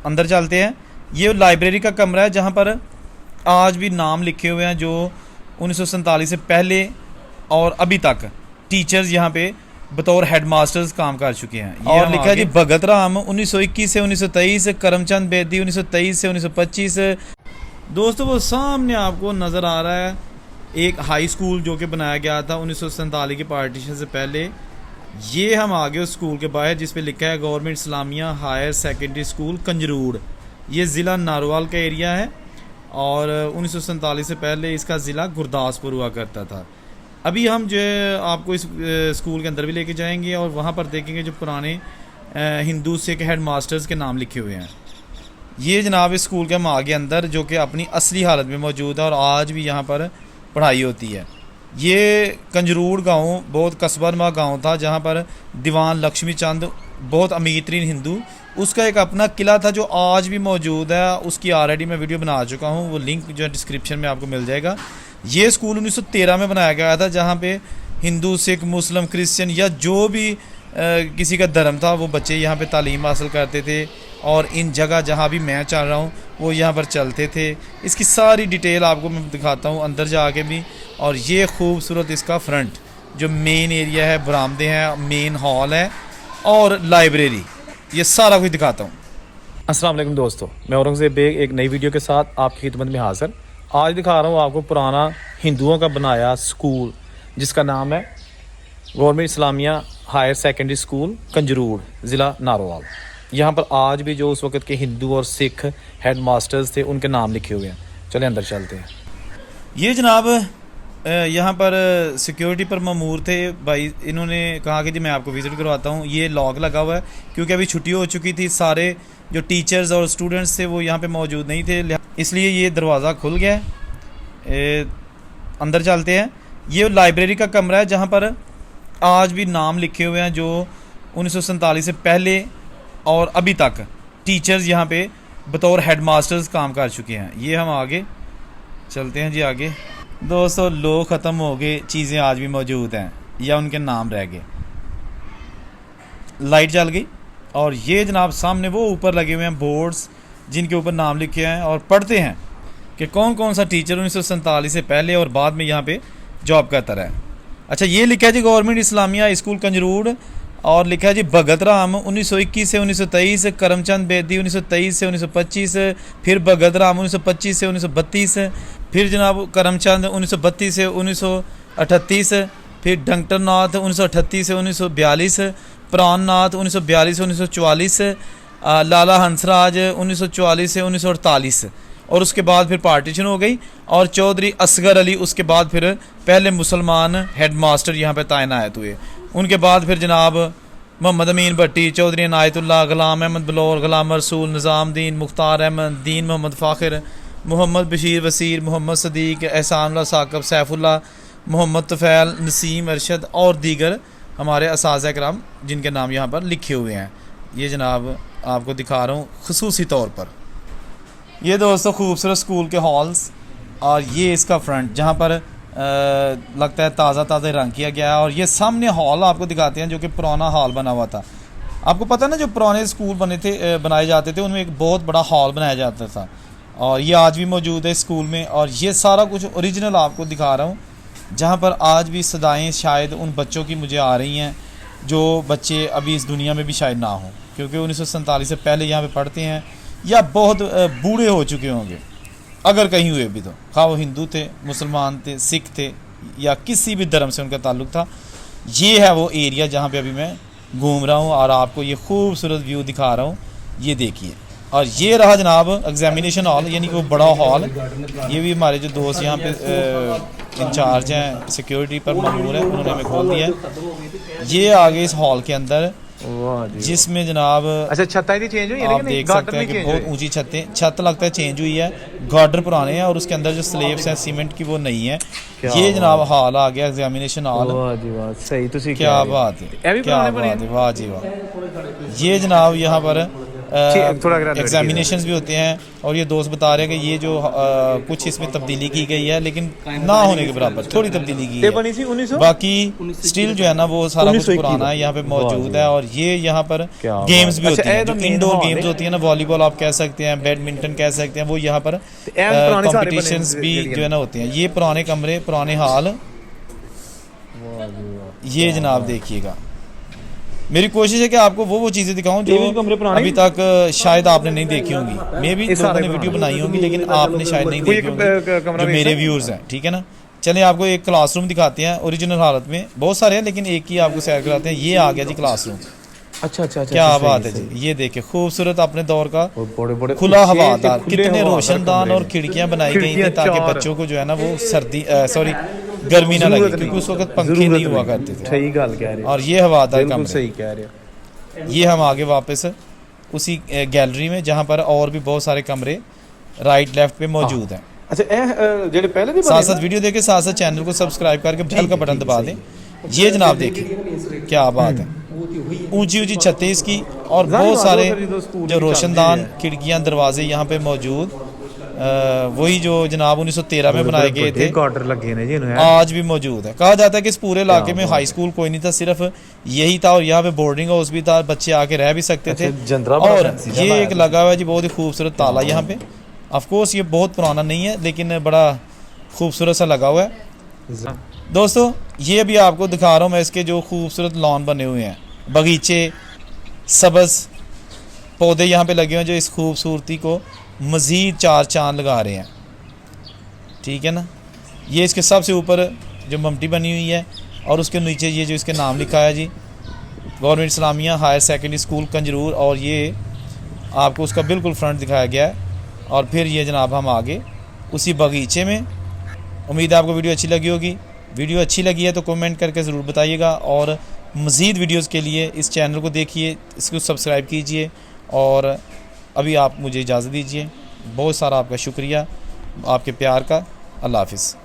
अंदर चलते हैं। ये लाइब्रेरी का कमरा है जहाँ पर आज भी नाम लिखे हुए हैं जो 1947 से पहले और अभी तक टीचर्स यहाँ पे बतौर हेडमास्टर्स काम कर चुके हैं। और लिखा है जी भगत राम 1921 से 1923, करमचंद बेदी 1923 से 1925। दोस्तों वो सामने आपको नज़र आ रहा है एक हाई स्कूल जो कि बनाया गया था 1947 के पार्टीशन से पहले। ये हम आ गए उस स्कूल के बाहर जिस पे लिखा है government Islamia higher secondary school Kanjroor. ये ज़िला नारोवाल का एरिया है और 1947 से पहले इसका ज़िला गुरदासपुर हुआ करता था। अभी हम जो है आपको इस स्कूल के अंदर भी लेके जाएंगे और वहाँ पर देखेंगे जो पुराने हिंदू सिख हेड मास्टर्स के नाम लिखे हुए हैं। ये जनाब इस स्कूल के हम आगे अंदर जो कि अपनी असली हालत में मौजूद है और आज भी यहाँ पर पढ़ाई होती है। ये कंजरूड़ गांव बहुत कस्बा गांव था जहाँ पर दीवान लक्ष्मी चंद बहुत अमीर तरीन हिंदू, उसका एक अपना किला था जो आज भी मौजूद है। उसकी ऑलरेडी मैं वीडियो बना चुका हूँ, वो लिंक जो है डिस्क्रिप्शन में आपको मिल जाएगा। ये स्कूल 1913 में बनाया गया था जहाँ पे हिंदू सिख मुस्लिम क्रिश्चियन या जो भी किसी का धर्म था वो बच्चे यहाँ पे तालीम हासिल करते थे। और इन जगह जहाँ भी मैं चल रहा हूँ वो यहाँ पर चलते थे। इसकी सारी डिटेल आपको मैं दिखाता हूँ अंदर जाके भी। और ये खूबसूरत इसका फ्रंट जो मेन एरिया है, बरामदे हैं, मेन हॉल है और लाइब्रेरी, ये सारा कुछ दिखाता हूँ। अस्सलाम वालेकुम दोस्तों, मैं औरंगज़ेब बेग एक नई वीडियो के साथ आपकी खिदमत में हाज़िर। आज दिखा रहा हूँ आपको पुराना हिंदुओं का बनाया स्कूल जिसका नाम है government Islamia higher secondary school Kanjroor, ज़िला नारोवाल। यहाँ पर आज भी जो उस वक़्त के हिंदू और सिख हेड मास्टर्स थे उनके नाम लिखे हुए हैं। चलें अंदर चलते हैं। ये जनाब यहाँ पर सिक्योरिटी पर मामूर थे भाई, इन्होंने कहा कि जी मैं आपको विज़िट करवाता हूँ। ये लॉक लगा हुआ है क्योंकि अभी छुट्टी हो चुकी थी, सारे जो टीचर्स और स्टूडेंट्स थे वो यहाँ पे मौजूद नहीं थे, इसलिए ये दरवाज़ा खुल गया है। अंदर चलते हैं। ये लाइब्रेरी का कमरा है जहाँ पर आज भी नाम लिखे हुए हैं जो 1947 से पहले और अभी तक टीचर्स यहाँ पे बतौर हेडमास्टर्स काम कर चुके हैं। ये हम आगे चलते हैं जी। आगे दोस्तों लोग ख़त्म हो गए, चीज़ें आज भी मौजूद हैं या उनके नाम रह गए। लाइट जल गई और ये जनाब सामने वो ऊपर लगे हुए हैं बोर्ड्स जिनके ऊपर नाम लिखे हैं और पढ़ते हैं कि कौन कौन सा टीचर 1947 से पहले और बाद में यहाँ पे जॉब करता रहा है। अच्छा, ये लिखा है जी गवर्नमेंट इस्लामिया स्कूल कंजरूड़ और लिखा है जी भगत राम 1921 से 1923, करमचंद बेदी 1923 से 1925, फिर भगत राम 1925 से 1932, फिर जनाब करमचंद 1932 से 1938, फिर डंगटर नाथ 1938 से 1942, प्राण नाथ 1942 से 1944, लाला हंसराज 1944 से 1948 और उसके बाद फिर पार्टीशन हो गई। और चौधरी असगर अली उसके बाद फिर पहले मुसलमान हेडमास्टर यहाँ पे तैनात हुए। उनके बाद फिर जनाब मोहम्मद अमीन भट्टी, चौधरी इनायतुल्लाह, गुलाम अहमद बलौर, गुलाम रसूल, निज़ामुद्दीन, मुख्तार अहमद, दीन मोहम्मद फ़ाखिर, मोहम्मद बशीर वसीर, मोहम्मद सदीक, एहसानुल्लाह साकब, सैफुल्लाह, मोहम्मद तुफ़ैल, नसीम अरशद और दीगर हमारे असातिज़ा किराम जिनके नाम यहाँ पर लिखे हुए हैं। ये जनाब आपको दिखा रहा हूँ ख़ुसूसी तौर पर। ये दोस्तों खूबसूरत स्कूल के हॉल्स और ये इसका फ्रंट जहाँ पर लगता है ताज़ा रंग किया गया है। और ये सामने हॉल आपको दिखाते हैं जो कि पुराना हॉल बना हुआ था। आपको पता है ना जो पुराने स्कूल बनाए जाते थे उनमें एक बहुत बड़ा हॉल बनाया जाता था और ये आज भी मौजूद है स्कूल में। और ये सारा कुछ ओरिजिनल आपको दिखा रहा हूँ जहाँ पर आज भी सदाएँ शायद उन बच्चों की मुझे आ रही हैं जो बच्चे अभी इस दुनिया में भी शायद ना हों, क्योंकि 1947 से पहले यहाँ पे पढ़ते हैं या बहुत बूढ़े हो चुके होंगे अगर कहीं हुए भी, तो खा वो हिंदू थे, मुसलमान थे, सिख थे या किसी भी धर्म से उनका ताल्लुक़ था। ये है वो एरिया जहाँ पे अभी मैं घूम रहा हूँ और आपको ये खूबसूरत व्यू दिखा रहा हूँ। ये देखिए। और ये रहा जनाब एग्जामिनेशन हॉल, यानी कि वो बड़ा हॉल। ये भी हमारे जो दोस्त यहाँ पे इंचार्ज हैं, सिक्योरिटी पर मामूर है, उन्होंने हमें खोल दिया है। ये आगे इस हॉल के अंदर जिसमें जनाब अच्छा छतें चेंज हुई आप देख सकते हैं कि बहुत ऊंची छत लगता है चेंज हुई है, गार्डर पुराने हैं और उसके अंदर जो स्लेब्स हैं सीमेंट की वो नहीं है। ये जनाब हॉल आ गया एग्जामिनेशन हॉल। सही, क्या बात है, क्या बात है, वाह जी वाह। ये जनाब यहाँ पर थोड़ा graduate एग्जामिनेशंस भी होते हैं। और ये दोस्त बता रहे हैं कि ये जो कुछ इसमें तब्दीली की गई है, लेकिन ना होने के बराबर थोड़ी तब्दीली की ये है। बनी थी 1900 बाकी स्टिल जो है ना वो सारा कुछ 1921 पुराना है यहाँ पे मौजूद है। और ये यहाँ पर क्या गेम्स भी बात। होती अच्छा, हैं, ये जो तो main इंडोर hall गेम्स है। होती है ना, वॉलीबॉल आप कह सकते हैं, बैडमिंटन कह सकते हैं, वो यहाँ पर पुराने सारे बने कॉम्पिटिशन्स भी एरिया जो है ना होते हैं। ये पुराने कमरे, पुराने हाल, ये जनाब देखिएगा। मेरी कोशिश है कि आपको वो चीज़ें दिखाऊं जो ये भी कमरे पुराने अभी तक शायद आपने नहीं देखी होंगी। मे भी ये लोगों सारे ने वीडियो पुराने। बनाई होंगी लेकिन आपने शायद नहीं कोई देखी एक, होंगी, कमरा जो भी मेरे ऐसा? व्यूअर्स हैं। ठीक है ना, चलिए आपको एक क्लासरूम दिखाते हैं ओरिजिनल हालत में। बहुत सारे हैं लेकिन एक ही आपको सैर कराते हैं। ये आ गया जी क्लासरूम। अच्छा, क्या बात है जी, ये देखिए खूबसूरत अपने दौर का बड़े बड़े खुला हवादार, कितने रोशनदान और खिड़कियां बनाई गई थी खिड़कियां ताकि चार। बच्चों को जो है ना वो सर्दी गर्मी ना लगे, क्योंकि उस वक्त पंखे नहीं हुआ करते थे। सही गल कह रहे हो, और ये हवादार बिल्कुल कमरे। सही कह रहे हो। ये हम आगे वापस उसी गैलरी में जहाँ पर और भी बहुत सारे कमरे राइट लेफ्ट पे मौजूद हैं। अच्छा जेडे पहले भी साथ साथ वीडियो देखे, साथ साथ चैनल को सब्सक्राइब करके बेल का बटन दबा दें। ये जनाब देखिए क्या बात है, ऊंची ऊंची छतें इसकी और बहुत सारे जो रोशनदान खिड़कियां दरवाजे यहाँ पे मौजूद। वही जो जनाब 1913 में बनाए गए थे, क्वार्टर लगे ने जी इन्हें। आज भी मौजूद है। कहा जाता है कि इस पूरे इलाके में हाई स्कूल कोई नहीं था, सिर्फ यही था। और यहाँ पे बोर्डिंग हाउस भी था, बच्चे आके रह भी सकते थे। जंदरा बड़ा और fancy सा ये बनाया एक लगा हुआ है जी बहुत ही खूबसूरत ताला यहाँ पे। ऑफ कोर्स ये बहुत पुराना नहीं है लेकिन बड़ा खूबसूरत सा लगा हुआ है। दोस्तों ये भी आपको दिखा रहा हूँ मैं, इसके जो खूबसूरत लॉन बने हुए हैं, बगीचे, सब्ज़ पौधे यहाँ पे लगे हुए हैं जो इस खूबसूरती को मज़ीद चार चांद लगा रहे हैं। ठीक है ना, ये इसके सबसे ऊपर जो ममटी बनी हुई है और उसके नीचे ये जो इसके नाम लिखा है जी, government Islamia higher secondary school Kanjroor. और ये आपको उसका बिल्कुल फ्रंट दिखाया गया है। और फिर ये जनाब हम आगे उसी बगीचे में। उम्मीद है आपको वीडियो अच्छी लगी होगी। वीडियो अच्छी लगी है तो कमेंट करके ज़रूर बताइएगा। और मज़ीद वीडियोस के लिए इस चैनल को देखिए, इसको सब्सक्राइब कीजिए। और अभी आप मुझे इजाज़त दीजिए। बहुत सारा आपका शुक्रिया आपके प्यार का। अल्लाह हाफ़िज़।